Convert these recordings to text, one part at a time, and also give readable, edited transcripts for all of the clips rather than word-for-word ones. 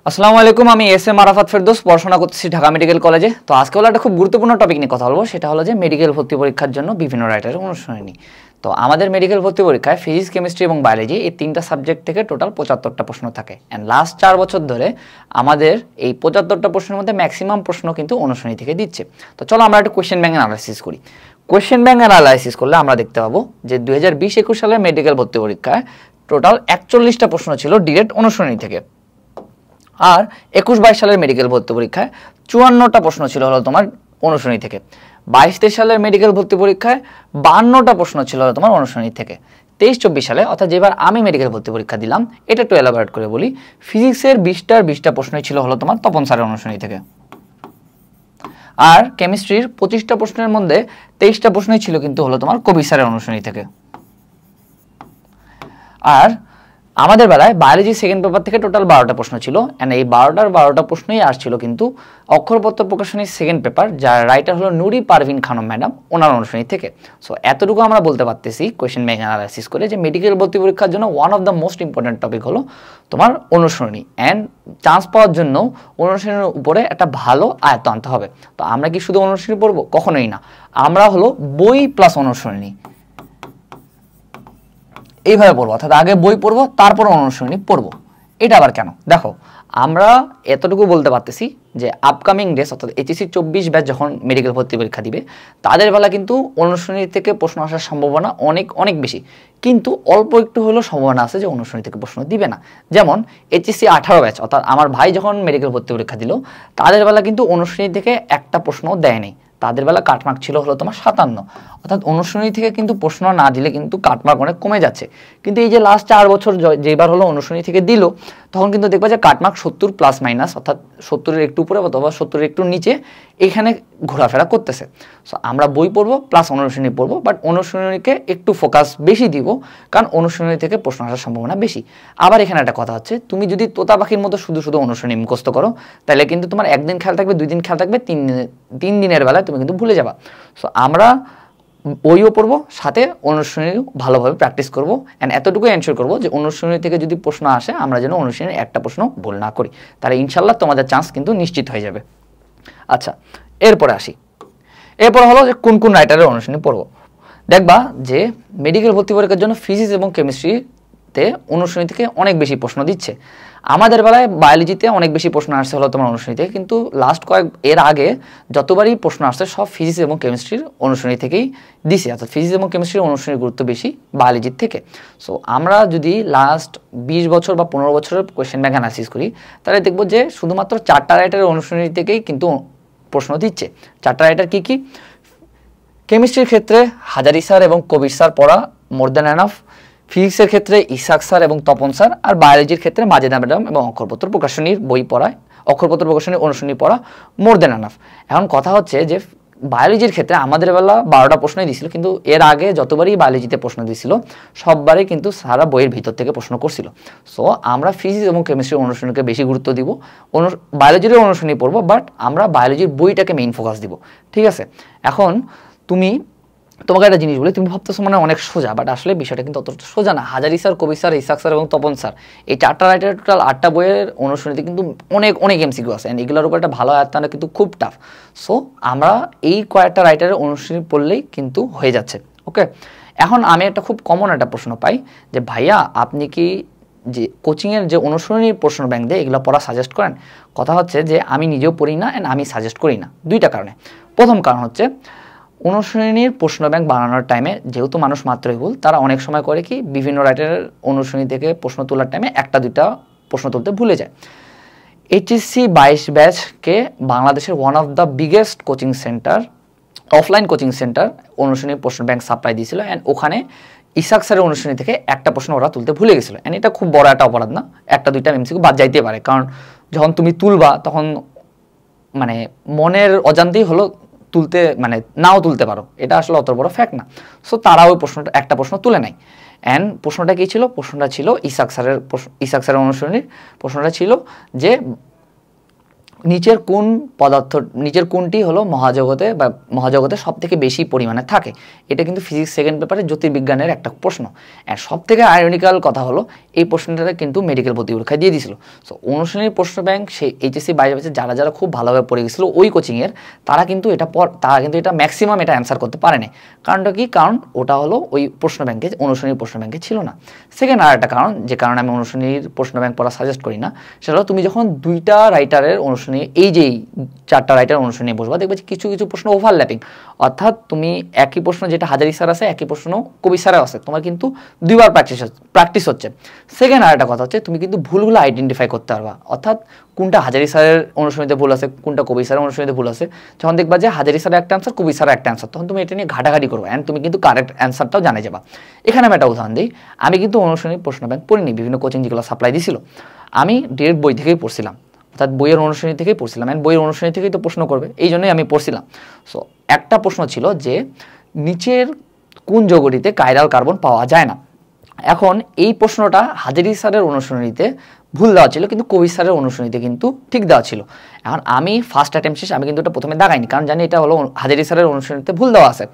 আসসালামু আলাইকুম, আমি এস এম আরাফাত ফেরদৌস, পড়াশোনা করতেছি ঢাকা মেডিকেল কলেজে। তো আজকে হলো একটা খুব গুরুত্বপূর্ণ টপিক নিয়ে কথা বলবো, সেটা হলো যে মেডিকেল ভর্তি পরীক্ষার জন্য বিভিন্ন রাইটারের অনুশীলনী। তো আমাদের মেডিকেল ভর্তি পরীক্ষায় ফিজিক্স, কেমিস্ট্রি এবং বায়োলজি এই তিনটা সাবজেক্ট থেকে টোটাল ৭৫টা প্রশ্ন থাকে। অ্যান্ড লাস্ট 4 বছর ধরে আমাদের এই ৭৫টা প্রশ্নের মধ্যে ম্যাক্সিমাম প্রশ্ন কিন্তু অনুশীলনী থেকে দিচ্ছে। তো চলো আমরা একটা কোয়েশ্চেন ব্যাংক অ্যানালাইসিস করি। কোয়েশ্চেন ব্যাংক অ্যানালাইসিস করলে আমরা দেখতে পাবো যে 2020-21 সালের মেডিকেল ভর্তি পরীক্ষায় টোটাল 41টা প্রশ্ন ছিল ডিরেক্ট অনুশীলনী থেকে। আর 21-22 সালের মেডিকেল ভর্তি পরীক্ষায় 54টা প্রশ্ন ছিল হলো তোমার অনুশীলনী থেকে। 22-23 সালের মেডিকেল ভর্তি পরীক্ষায় 52টা প্রশ্ন ছিল হলো তোমার অনুশীলনী থেকে। 23-24 সালে অর্থাৎ যেবার আমি মেডিকেল ভর্তি পরীক্ষা দিলাম, এটা একটু এলাবোরেট করে বলি। ফিজিক্সের 20টা প্রশ্নই ছিল হলো তোমার তপন স্যারের অনুশীলনী থেকে। আর কেমিস্ট্রির 25টা প্রশ্নের মধ্যে 23টা প্রশ্নই ছিল কিন্তু হলো তোমার কবির স্যারের অনুশীলনী থেকে। আর আমাদের বেলায় বায়োলজি সেকেন্ড পেপার থেকে টোটাল 12টা প্রশ্ন ছিল, অ্যান্ড এই 12টা প্রশ্নই আসছিল কিন্তু অক্ষরপত্র প্রকাশনীর সেকেন্ড পেপার, যার রাইটার হলো নুরি পারভিন খানম ম্যাডাম, ওনার অনুশীলনী থেকে। সো এতটুকু আমরা বলতে পারতেছি কোয়েশ্চেন ব্যাংক অ্যানালাইসিস করে যে মেডিকেল ভর্তি পরীক্ষার জন্য one of the most important topic হলো তোমার অনুশীলনী, অ্যান্ড চান্স পাওয়ার জন্য অনুশীলনের উপরে একটা ভালো আয়ত্ত আনতে হবে। তো আমরা কি শুধু অনুশীলনী পড়বো? কখনোই না, আমরা হলো বই প্লাস অনুশীলনী এইভাবে পড়বো, অর্থাৎ আগে বই পড়বো তারপর অনুশীলনী পড়বো। এটা আবার কেন? দেখো, আমরা এতটুকু বলতে পারতেছি যে আপকামিং ডেস অর্থাৎ এইচএসসি 24 ব্যাচ যখন মেডিকেল ভর্তি পরীক্ষা দিবে, তাদের বেলা কিন্তু অনুশীলনী থেকে প্রশ্ন আসার সম্ভাবনা অনেক অনেক বেশি, কিন্তু অল্প একটু হলেও সম্ভাবনা আছে যে অনুশীলনী থেকে প্রশ্ন দিবে না। যেমন এইচএসসি 18 ব্যাচ অর্থাৎ আমার ভাই যখন মেডিকেল ভর্তি পরীক্ষা দিল, তাদের বেলা কিন্তু অনুশীলনী থেকে একটা প্রশ্নও দেয় নাই। তাদের বেলা কাটমার্ক ছিল হলো তোমার 57, অর্থাৎ অনুশীলনী থেকে কিন্তু প্রশ্ন না দিলে কিন্তু কাটমার্ক অনেক কমে যাচ্ছে। কিন্তু এই যে লাস্ট 4 বছর যেবার হলো অনুশীলনী থেকে দিল, তখন কিন্তু দেখবা যে কাটমার্ক 70 প্লাস মাইনাস, অর্থাৎ 70-এর একটু উপরে অথবা 70-এর একটু নিচে এখানে ঘোরাফেরা করতেছে। সো আমরা বই পড়বো প্লাস অনুশীলনী পড়বো, বাট অনুশীলনীকে একটু ফোকাস বেশি দিব, কারণ অনুশীলনী থেকে প্রশ্ন আসার সম্ভাবনা বেশি। আবার এখানে একটা কথা হচ্ছে, তুমি যদি তোতা পাখির মতো শুধু শুধু অনুশীলনী মুখস্থ করো, তাহলে কিন্তু তোমার একদিন খেয়াল থাকবে, 2 দিন খেয়াল থাকবে, 3 দিনের বেলায় তুমি কিন্তু ভুলে যাবা। সো আমরা বইও পড়বো, সাথে অনুশীলনীও ভালোভাবে প্র্যাকটিস করবো, অ্যান্ড এতটুকু এনশিওর করবো যে অনুশীলনী থেকে যদি প্রশ্ন আসে, আমরা যেন অনুশীলনী একটা প্রশ্ন ভুল না করি, তাহলে ইনশাল্লাহ তোমাদের চান্স কিন্তু নিশ্চিত হয়ে যাবে। আচ্ছা, এরপরে আসি। এরপর হলো যে কোন কোন রাইটারের অনুশীলনী পড়বো। দেখবা যে মেডিকেল ভর্তি পরীক্ষার জন্য ফিজিক্স এবং কেমিস্ট্রিতে অনুশীলনী থেকে অনেক বেশি প্রশ্ন দিচ্ছে। আমাদের বেলায় বায়োলজিতে অনেক বেশি প্রশ্ন আসছে হলো তোমার অনুশীলনী থেকে, কিন্তু লাস্ট এর আগে যতবারই প্রশ্ন আসছে সব ফিজিক্স এবং কেমিস্ট্রির অনুশীলনী থেকেই দিছে, অর্থাৎ ফিজিক্স এবং কেমিস্ট্রির অনুশীলনীর গুরুত্ব বেশি বায়োলজির থেকে। সো আমরা যদি লাস্ট 20 বছর বা 15 বছরের কোয়েশ্চেন ব্যাংক অ্যানালাইসিস করি, তাহলে দেখবো যে শুধুমাত্র 4টা রাইটারের অনুশীলনী থেকেই কিন্তু প্রশ্ন দিচ্ছে। 4টা রাইটার কি কি? কেমিস্ট্রির ক্ষেত্রে হাজারি স্যার এবং কবির স্যার পড়া মোর দ্যান এনাফ, ফিজিক্সের ক্ষেত্রে ইসাক স্যার এবং তপন স্যার, আর বায়োলজির ক্ষেত্রে মাজেদা ম্যাডাম এবং অক্ষরপত্র প্রকাশনীর বই পড়ায়, অক্ষরপত্র প্রকাশনীর অনুশীলনী পড়া মোর দ্যান এনাফ। এখন কথা হচ্ছে যে বায়োলজির ক্ষেত্রে আমাদের বেলা 12টা প্রশ্নই দিয়েছিল, কিন্তু এর আগে যতবারই বায়োলজিতে প্রশ্ন দিয়েছিল সববারই কিন্তু সারা বইয়ের ভিতর থেকে প্রশ্ন করছিল। সো আমরা ফিজিক্স এবং কেমিস্ট্রির অনুশীলনীকে বেশি গুরুত্ব দিব, বায়োলজির অনুশীলনী পড়বো, বাট আমরা বায়োলজির বইটাকে মেইন ফোকাস দিব। ঠিক আছে? এখন তোমাকে একটা জিনিস বলি, তুমি ভাবতেছো মানে অনেক সোজা, বাট আসলে বিষয়টা কিন্তু অতটা সোজা না। হাজারি স্যার, কবির স্যার, ইসাক স্যার এবং তপন স্যার, এই 4টা রাইটারের টোটাল 8টা বইয়ের অনুশীলনীতে কিন্তু অনেক অনেক এমসিকিউ আছে, অ্যান্ড এগুলোর উপর একটা ভালো আয়ত্ত আনা কিন্তু খুব টাফ। সো আমরা এই কয়েকটা রাইটারের অনুশীলনী পড়লেই কিন্তু হয়ে যাচ্ছে। ওকে, এখন আমি একটা খুব কমন একটা প্রশ্ন পাই যে ভাইয়া আপনি কি যে কোচিংয়ের যে অনুশীলনীর প্রশ্ন ব্যাংক দেয় এগুলো পড়া সাজেস্ট করেন? কথা হচ্ছে যে আমি নিজেও পড়ি না, অ্যান্ড আমি সাজেস্ট করি না 2টা কারণে। প্রথম কারণ হচ্ছে, অনুশীলনীর প্রশ্ন ব্যাংক বানানোর টাইমে যেহেতু মানুষ মাত্রই ভুল, তারা অনেক সময় করে কি বিভিন্ন রাইটারের অনুশীলনী থেকে প্রশ্ন তোলার টাইমে 1-2টা প্রশ্ন তুলতে ভুলে যায়। এইচএসসি 22 ব্যাচকে বাংলাদেশের one of the biggest coaching centre, offline coaching centre অনুশীলনীর প্রশ্ন ব্যাংক সাপ্লাই দিয়েছিল, অ্যান্ড ওখানে ইসাক স্যারের অনুশীলনী থেকে একটা প্রশ্ন ওরা তুলতে ভুলে গেছিলো। অ্যান্ড এটা খুব বড় একটা অপরাধ না, 1-2টা এমসিকিউ বাদ যাইতে পারে, কারণ যখন তুমি তুলবা তখন মানে মনের অজান্তেই হলো তুলতে মানে নাও তুলতে পারো, এটা আসলে অত বড় ফ্যাক্ট না। সো তারা ওই প্রশ্নটা একটা প্রশ্ন তুলে নেয়, অ্যান্ড প্রশ্নটা কী ছিল? প্রশ্নটা ছিল ইসাক স্যারের অনুশীলনীর প্রশ্নটা ছিল যে নিচের কোন পদার্থ, নিচের কোনটি হলো মহাজগতে বা মহাজগতে সব থেকে বেশি পরিমাণে থাকে। এটা কিন্তু ফিজিক্স সেকেন্ড পেপারে জ্যোতির্বিজ্ঞানের একটা প্রশ্ন। আর সব থেকে আইরনিক্যাল কথা হলো এই প্রশ্নটা কিন্তু মেডিকেল ভর্তি পরীক্ষায় দিয়ে দিয়েছিল। সো অনুশীলনী প্রশ্ন ব্যাংক সেই এইচএসসি বাইরে যারা যারা খুব ভালোভাবে পড়ে গেছিলো ওই কোচিংয়ের, তারা কিন্তু এটা ম্যাক্সিমাম এটা অ্যান্সার করতে পারেনি। কারণটা কি? কারণ ওটা হলো ওই প্রশ্ন ব্যাংকে, অনুশীলনীর প্রশ্ন ব্যাংকে ছিল না। সেকেন্ড আর একটা কারণ, যে কারণে আমি অনুশীলনীর প্রশ্ন ব্যাংক পড়া সাজেস্ট করি না, সেটা হলো তুমি যখন দুইটা রাইটারের অনুশীলনী, এই যে 4টা রাইটার অনুশীলনী বসবা, দেখবে কিছু কিছু প্রশ্ন ওভারল্যাপিং, অর্থাৎ তুমি একই প্রশ্ন যেটা হাজারি স্যার আছে একই প্রশ্ন কবি স্যারেও আছে, তোমার কিন্তু দুইবার প্র্যাকটিস হচ্ছে। সেকেন্ড আর একটা কথা হচ্ছে তুমি কিন্তু ভুলগুলো আইডেন্টিফাই করতে পারবা, অর্থাৎ কোনটা হাজারি স্যারের অনুশীলনীতে ভুল আছে, কোনটা কবি স্যারের অনুশীলনীতে ভুল আছে। যখন দেখবা যে হাজারি স্যারের একটা অ্যান্সার, কবি স্যারের একটা অ্যান্সার, তখন তুমি এটা নিয়ে ঘাটাঘাটি করবে অ্যান্ড তুমি কিন্তু কারেক্ট অ্যান্সারটাও জানে যাবা। এখানে আমি একটা উদাহরণ দিই, আমি কিন্তু অনুশীলনী প্রশ্ন ব্যাংক পড়িনি, বিভিন্ন কোচিং যেগুলো সাপ্লাই দিছিল আমি ডিরেক্ট বই থেকেই পড়ছিলাম, অর্থাৎ বইয়ের অনুশীলনী থেকেই পড়ছিলাম, অ্যান্ড বইয়ের অনুশীলনী থেকেই তো প্রশ্ন করবে, এই জন্যই আমি পড়ছিলাম। সো একটা প্রশ্ন ছিল যে নিচের কোন যৌগটিতে কাইরাল কার্বন পাওয়া যায় না। এখন এই প্রশ্নটা হাজারি স্যারের অনুশীলনীতে ভুল দেওয়া ছিল, কিন্তু কবি স্যারের অনুশীলনীতে কিন্তু ঠিক দেওয়া ছিল। এখন আমি ফার্স্ট অ্যাটেম্প শেষে আমি কিন্তু এটা প্রথমে দাগাইনি, কারণ জানি এটা হলো হাজারি স্যারের অনুশীলনীতে ভুল দেওয়া আছে।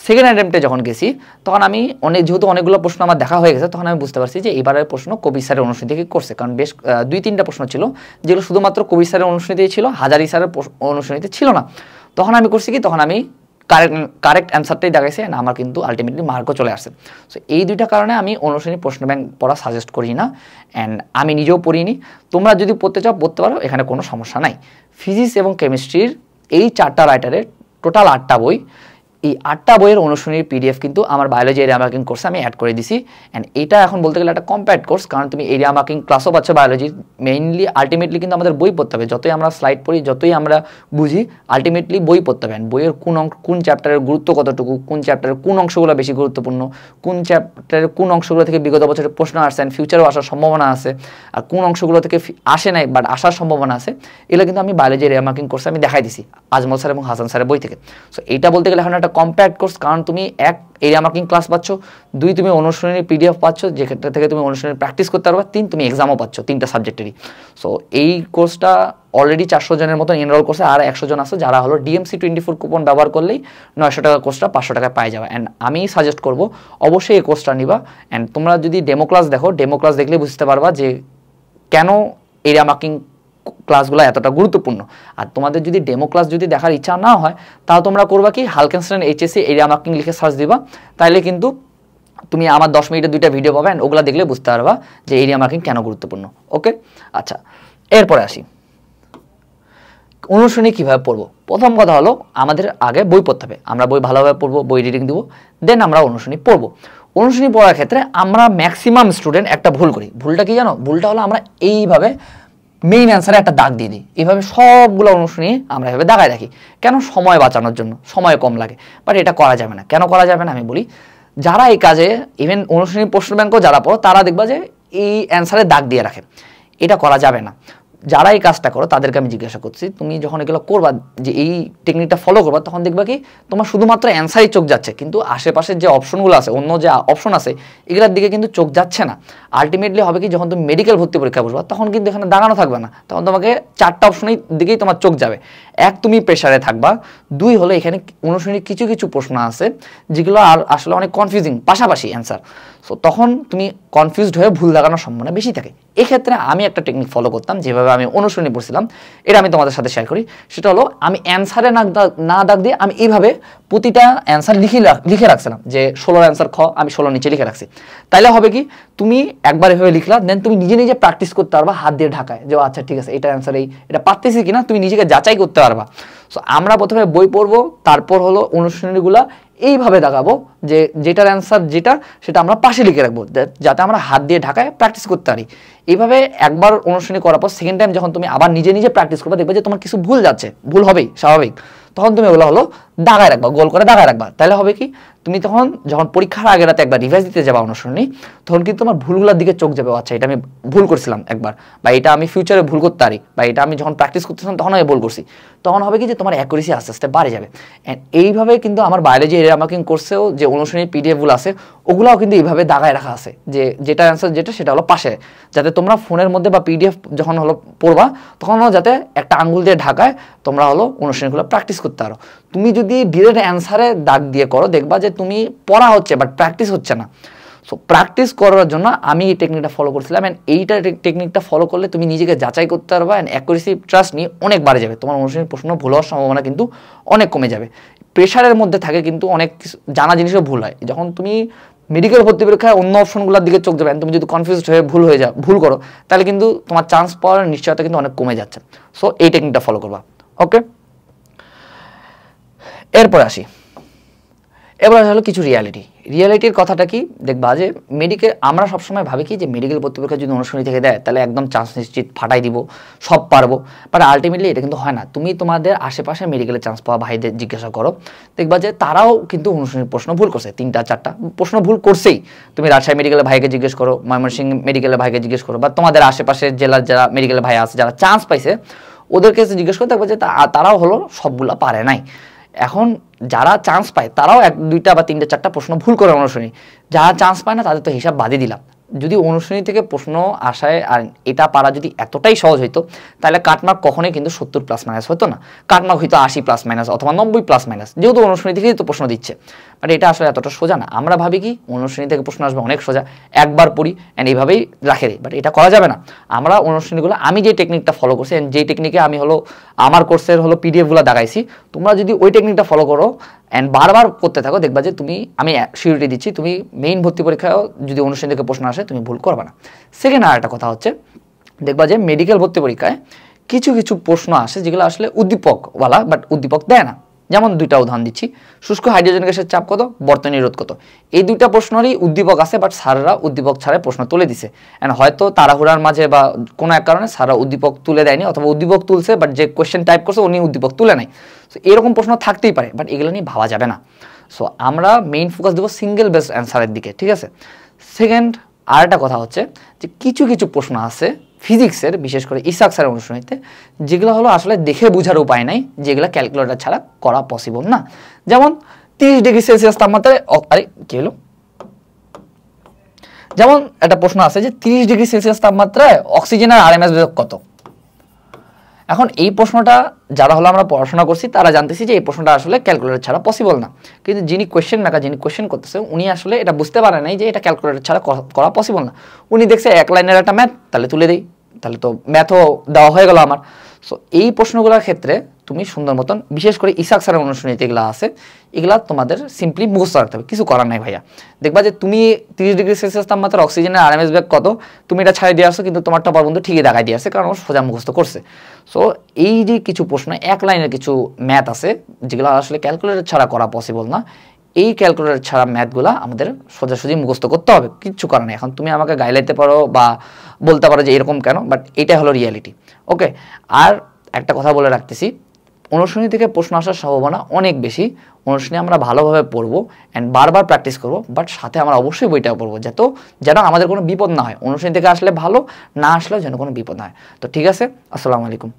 সেকেন্ড অ্যাটেম্পটে যখন গেছি তখন আমি যেহেতু অনেকগুলো প্রশ্ন আমার দেখা হয়ে গেছে, তখন আমি বুঝতে পারছি যে এবারের প্রশ্ন কবি স্যারের অনুশীলনী থেকে করছে, কারণ বেশ 2-3টা প্রশ্ন ছিল যেগুলো শুধুমাত্র কবি স্যারের অনুশীলনীতেই ছিল, হাজারি স্যারের অনুশীলনীতে ছিল না। তখন আমি করছি কি, তখন আমি কারেক্ট অ্যান্সারটাই দেখাইছে, না আমার কিন্তু আলটিমেটলি মার্কও চলে আসছে। সো এই দুইটা কারণে আমি অনুশীলনী প্রশ্ন ব্যাংক পড়া সাজেস্ট করি না, অ্যান্ড আমি নিজেও পড়িনি। তোমরা যদি পড়তে চাও পড়তে পারো, এখানে কোনো সমস্যা নাই। ফিজিক্স এবং কেমিস্ট্রির এই 4টা রাইটারের টোটাল 8টা বই, এই 8টা বইয়ের অনুশীলনীর পিডিএফ কিন্তু আমার বায়োলজি এরিয়া মার্কিং কোর্সে আমি অ্যাড করে দিছি। অ্যান্ড এটা এখন বলতে গেলে একটা কম্প্যাক্ট কোর্স, কারণ তুমি এরিয়া মার্কিং ক্লাসও পাচ্ছ বায়োলজির। মেইনলি আলটিমেটলি কিন্তু আমাদের বই পড়তে হবে, যতই আমরা স্লাইড পড়ি, যতই আমরা বুঝি, আলটিমেটলি বই পড়তে হবে। বইয়ের কোন চ্যাপ্টারের গুরুত্ব কতটুকু, কোন চ্যাপ্টারের কোন অংশগুলো বেশি গুরুত্বপূর্ণ, কোন চ্যাপ্টারের কোন অংশগুলো থেকে বিগত বছরের প্রশ্ন আসছে অ্যান্ড ফিউচারেও আসার সম্ভাবনা আছে, আর কোন অংশগুলো থেকে আসে নাই বাট আসার সম্ভাবনা আছে, এগুলো কিন্তু আমি বায়োলজি এরিয়া মার্কিং কোর্সে আমি দেখাই দিছি আজমল স্যার এবং হাসান স্যারের বই থেকে। সো এইটা বলতে গেলে এখন একটা কম্প্যাক্ট কোর্স, কারণ তুমি এক এরিয়া মার্কিং ক্লাস পাচ্ছ, 2 তুমি অনুশীলনীর পিডিএফ পাচ্ছ যেখান থেকে তুমি অনুশীলনী প্র্যাকটিস করতে পারবা, 3 তুমি এক্সামও পাচ্ছ 3টা সাবজেক্টেরই। সো এই কোর্সটা অলরেডি 400 জনের মতন এনরোল করছে, আর 100 জন আছে যারা হলো DMC24 কুপন ব্যবহার করলেই 900 টাকা কোর্সটা 500 টাকায় পাই যাবে। অ্যান্ড আমি সাজেস্ট করব অবশ্যই এই কোর্সটা নিবা। অ্যান্ড তোমরা যদি ডেমো ক্লাস দেখো, ডেমো ক্লাস দেখলে বুঝতে পারবা যে কেন এরিয়া মার্কিং ক্লাসগুলো এতটা গুরুত্বপূর্ণ। আর তোমাদের যদি ডেমো ক্লাস যদি দেখার ইচ্ছা না হয়, তাহলে তোমরা করবা কি, হালকেনস্টাইন HSC এরিয়া মার্কিং লিখে সার্চ দিবা, তাইলে কিন্তু তুমি আমার 10 মিনিটের 2টা ভিডিও পাবে, ওগুলো দেখলে বুঝতে পারবা যে এরিয়া মার্কিং কেন গুরুত্বপূর্ণ। ওকে, আচ্ছা, এরপরে আসি অনুশীলনী কীভাবে পড়বো। প্রথম কথা হলো আমাদের আগে বই পড়তে হবে, আমরা বই ভালোভাবে পড়বো, বই রিডিং দিব, দেন আমরা অনুশীলনী পড়বো। অনুশীলনী পড়ার ক্ষেত্রে আমরা ম্যাক্সিমাম স্টুডেন্ট একটা ভুল করি। ভুলটা কি জানো? ভুলটা হলো আমরা এইভাবে মেইন অ্যান্সারে একটা দাগ দিয়ে দিই, এইভাবে সবগুলো অনুশীলনী আমরা এভাবে দাগায় রাখি। কেন? সময় বাঁচানোর জন্য, সময় কম লাগে। বাট এটা করা যাবে না। কেন করা যাবে না আমি বলি। যারা এই কাজে ইভেন অনুশীলনী প্রশ্ন ব্যাংকও যারা পড়ো, তারা দেখবা যে এই অ্যান্সারে দাগ দিয়ে রাখে, এটা করা যাবে না। যারা এই কাজটা করো তাদেরকে আমি জিজ্ঞাসা করছি, তুমি যখন এগুলো করবা, যে এই টেকনিকটা ফলো করবা, তখন দেখবা কি তোমার শুধুমাত্র অ্যান্সারই চোখ যাচ্ছে, কিন্তু আশেপাশের যে অপশনগুলো আছে, অন্য যে অপশন আছে, এগুলোর দিকে কিন্তু চোখ যাচ্ছে না। আলটিমেটলি হবে কি, যখন তুমি মেডিকেল ভর্তি পরীক্ষা বসবা, তখন কিন্তু এখানে দাগানো থাকবে না, তখন তোমাকে 4টা অপশনের দিকেই তোমার চোখ যাবে। 1, তুমি প্রেশারে থাকবা, 2 হলো এখানে অনুশীলনীর কিছু কিছু প্রশ্ন আছে যেগুলো আর আসলে অনেক কনফিউজিং, পাশাপাশি অ্যান্সার। সো তখন তুমি কনফিউজড হয়ে ভুল লাগানোর সম্ভাবনা বেশি থাকে। এক্ষেত্রে আমি একটা টেকনিক ফলো করতাম, যেভাবে আমি অনুশীলনী পড়ছিলাম, এটা আমি তোমাদের সাথে শেয়ার করি। সেটা হলো আমি অ্যান্সারে না দাগ দিয়ে আমি এইভাবে প্রতিটা অ্যান্সার লিখে রাখছিলাম, যে 16 অ্যান্সার খ আমি 16 নিচে লিখে রাখছি। তাইলে হবে কি, তুমি একবার এভাবে লিখলা, দেন তুমি নিজে নিজে প্র্যাকটিস করতে পারবা হাত দিয়ে ঢাকায়, যে আচ্ছা ঠিক আছে এটা অ্যান্সার, এটা পারতেছি কিনা তুমি নিজেকে যাচাই করতে পারবা। সো আমরা প্রথমে বই পড়বো, তারপর হলো অনুশীলনীগুলা এইভাবে দেখাবো যে যেটার অ্যান্সার সেটা আমরা পাশে লিখে রাখবো, যাতে আমরা হাত দিয়ে ঢাকায় প্র্যাকটিস করতে পারি। এইভাবে একবার অনুশীলনী করার পর সেকেন্ড টাইম যখন তুমি আবার নিজে নিজে প্র্যাকটিস করবে, দেখবে যে তোমার কিছু ভুল যাচ্ছে, ভুল হবেই স্বাভাবিক, তখন তুমি ওগুলো হলো দাগায় রাখবা, গোল করে দাগায় রাখবা। তাহলে হবে কি, তুমি তখন যখন পরীক্ষার আগের রাতে একবার রিভাইজ দিতে যাবা অনুসরণী, তখন কিন্তু তোমার ভুলগুলোর দিকে চোখ যাবে, আচ্ছা এটা আমি ভুল করছিলাম একবার, বা এটা আমি ফিউচারে ভুল করতে পারি, বা এটা আমি যখন প্র্যাকটিস করতেছিলাম তখন আমি ভুল করছি। তখন হবে কি যে তোমার অ্যাকুরেসি আস্তে আস্তে বাড়ে যাবে। অ্যান্ড এইভাবে কিন্তু আমার বায়োলজি এরিয়া মার্কিং কোর্সেও যে অনুসরণী পিডিএফগুলো আছে ওগুলাও কিন্তু এইভাবে দাগায় রাখা আছে, যে যেটা অ্যান্সার যেটা সেটা হলো পাশে, যাতে তোমরা ফোনের মধ্যে বা পিডিএফ যখন হলো পড়বা তখন যাতে একটা আঙ্গুল দিয়ে ঢাকায় তোমরা হলো অনুশীলনগুলো প্র্যাকটিস করতে পারো। তুমি যদি ডিরেক্ট অ্যান্সারে দাগ দিয়ে করো দেখবা যে তুমি পড়া হচ্ছে বাট প্র্যাকটিস হচ্ছে না। সো প্র্যাকটিস করার জন্য আমি এই টেকনিকটা ফলো করছিলাম, অ্যান্ড এইটা টেকনিকটা ফলো করলে তুমি নিজেকে যাচাই করতে পারবা, অ্যান্ড অ্যাকুরেসি ট্রাস্ট নিয়ে অনেক বাড়ে যাবে, তোমার অনুশীলনের প্রশ্ন ভুল হওয়ার সম্ভাবনা কিন্তু অনেক কমে যাবে। প্রেশারের মধ্যে থাকে কিন্তু অনেক জানা জিনিসও ভুল হয়, যখন তুমি মেডিকেল ভর্তি পরীক্ষায় অন্য অপশনগুলোর দিকে চোখ যাবে, তুমি যদি কনফিউজড হয়ে ভুল করো তাহলে কিন্তু তোমার চান্স পাওয়ার নিশ্চয়তা কিন্তু অনেক কমে যাচ্ছে। সো এই টেকনিকটা ফলো করবা। ওকে, এরপর হলো কিছু রিয়ালিটির কথাটা কি দেখবা যে আমরা সবসময় ভাবি কি যে মেডিকেল ভর্তি পরীক্ষা যদি অনুশীলনী থেকে দেয় তাহলে একদম চান্স নিশ্চিত, ফাটাই দিব, সব পারবো, বাট আলটিমেটলি এটা কিন্তু হয় না। তুমি তোমাদের আশেপাশে মেডিকেলে চান্স পাওয়া ভাইদের জিজ্ঞাসা করো, দেখবা যে তারাও কিন্তু অনুশীলনীর প্রশ্ন ভুল করছে, 3টা 4টা প্রশ্ন ভুল করছেই। তুমি রাজশাহী মেডিকেলের ভাইকে জিজ্ঞেস করো, ময়মনসিংহ মেডিকেলের ভাইকে জিজ্ঞেস করো, বা তোমাদের আশেপাশের জেলার যারা মেডিকেলের ভাই আছে যারা চান্স পাইছে ওদেরকে জিজ্ঞেস করো, দেখবা যে তারাও হলো সবগুলা পারে নাই। এখন যারা চান্স পায় তারাও 1-2টা বা 3টা 4টা প্রশ্ন ভুল করে অনুশীলনী, যারা চান্স পায় না তাদের তো হিসাব বাদই দিলাম। যদি অনুশীলনী থেকে প্রশ্ন আসায় আর এটা পারা যদি এতটাই সহজ হইতো তাহলে কাটমার্ক কখনোই কিন্তু 70+- হতো না, কাটমার্ক হইতো 80+- অথবা 90+-, যেহেতু অনুশীলনী থেকেই তো প্রশ্ন দিচ্ছে। বাট এটা আসলে এতটা সোজা না। আমরা ভাবি কি অনুশীলনী থেকে প্রশ্ন আসবে অনেক সোজা, একবার পড়ি অ্যান্ড এইভাবেই রাখে দিই, বাট এটা করা যাবে না। আমরা অনুশীলনীগুলো, আমি যে টেকনিকটা ফলো করছি অ্যান্ড যেই টেকনিকে আমি হলো আমার কোর্সের হলো পিডিএফগুলো দেখাইছি, তোমরা যদি ওই টেকনিকটা ফলো করো অ্যান্ড বারবার করতে থাকো দেখবা যে আমি সিউরিটি দিচ্ছি তুমি মেইন ভর্তি পরীক্ষায়ও যদি অনুশীলনী থেকে প্রশ্ন আসে তুমি ভুল করবে না। সেকেন্ড আর একটা কথা হচ্ছে, দেখবা যে মেডিকেল ভর্তি পরীক্ষায় কিছু প্রশ্ন আসে যেগুলো আসলে উদ্দীপকওয়ালা, বাট উদ্দীপক দেয় না। যেমন 2টা উদাহরণ দিচ্ছি, শুষ্ক হাইড্রোজেন গ্যাসের চাপ কত, বর্তনী রোধ কত। এই 2টা প্রশ্নেরই উদ্দীপক আছে, বাট স্যাররা উদ্দীপক ছাড়াই প্রশ্ন তুলে দিছে, অ্যান্ড হয়তো তাড়াহুড়ার মাঝে বা কোনো এক কারণে স্যাররা উদ্দীপক তুলে দেয়নি, অথবা উদ্দীপক তুলছে বাট যে কোয়েশ্চেন টাইপ করছে উনি উদ্দীপক তুলে নাই। সো এরকম প্রশ্ন থাকতেই পারে, বাট এগুলো নিয়ে ভাবা যাবে না। সো আমরা মেইন ফোকাস দেবো সিঙ্গেল বেস অ্যান্সারের দিকে, ঠিক আছে। সেকেন্ড আর একটা কথা হচ্ছে যে কিছু প্রশ্ন আছে ফিজিক্সের, বিশেষ করে ইসাক স্যারের অনুশীলনীতে, যেগুলো হলো আসলে দেখে বোঝার উপায় নাই, যেগুলো ক্যালকুলেটর ছাড়া করা পসিবল না। যেমন 30°C তাপমাত্রায় কি হলো, যেমন একটা প্রশ্ন আছে যে 30°C তাপমাত্রায় অক্সিজেনের RMS বেগ কত। এখন এই প্রশ্নটা যারা হলো আমরা পড়াশোনা করছি তারা জানতেছি যে এই প্রশ্নটা আসলে ক্যালকুলেটর ছাড়া পসিবল না, কিন্তু যিনি কোয়েশ্চেন করতেছে উনি আসলে এটা বুঝতে পারে নাই যে এটা ক্যালকুলেটর ছাড়া করা পসিবল না। উনি দেখছে 1 লাইনের একটা ম্যাথ, তাহলে তুলে দেই, তাহলে তো ম্যাথও দেওয়া হয়ে গেল আমার। সো এই প্রশ্নগুলোর ক্ষেত্রে তুমি সুন্দর মতন, বিশেষ করে ইসাক স্যারের অনুশীলনীতে এগুলো আছে, এগুলা তোমাদের সিম্পলি মুখস্থ রাখতে হবে, কিছু করার নাই ভাইয়া। দেখবা যে তুমি 30°C তাপমাত্রার অক্সিজেনের RMS বেগ কত, তুমি এটা ছাড়িয়ে দিয়ে আসছো, কিন্তু তোমার টপার বন্ধু ঠিকই দেখাই দিয়ে আসছে, কারণ ও সোজা মুখস্থ করছে। সো এই যে কিছু প্রশ্ন 1 লাইনের কিছু ম্যাথ আছে যেগুলো আসলে ক্যালকুলেটর ছাড়া করা পসিবল না, এই ক্যালকুলেটর ছাড়া ম্যাথগুলো আমাদের সোজাসুজি মুখস্থ করতে হবে, কিচ্ছু করার নেই। এখন তুমি আমাকে গাইলাইতে পারো বা বলতে পারো যে এরকম কেন, বাট এটাই হলো রিয়ালিটি। ওকে, আর একটা কথা বলে রাখতেছি, অনুশীলনী থেকে প্রশ্ন আসার সম্ভাবনা অনেক বেশি। অনুশীলনী আমরা ভালোভাবে পড়বো অ্যান্ড বারবার প্র্যাকটিস করবো, বাট সাথে আমরা অবশ্যই বইটাও পড়বো, যেন আমাদের কোনো বিপদ না হয়। অনুশীলনী থেকে আসলে ভালো, না আসলেও যেন কোনো বিপদ না হয়। তো ঠিক আছে, আসসালামু আলাইকুম।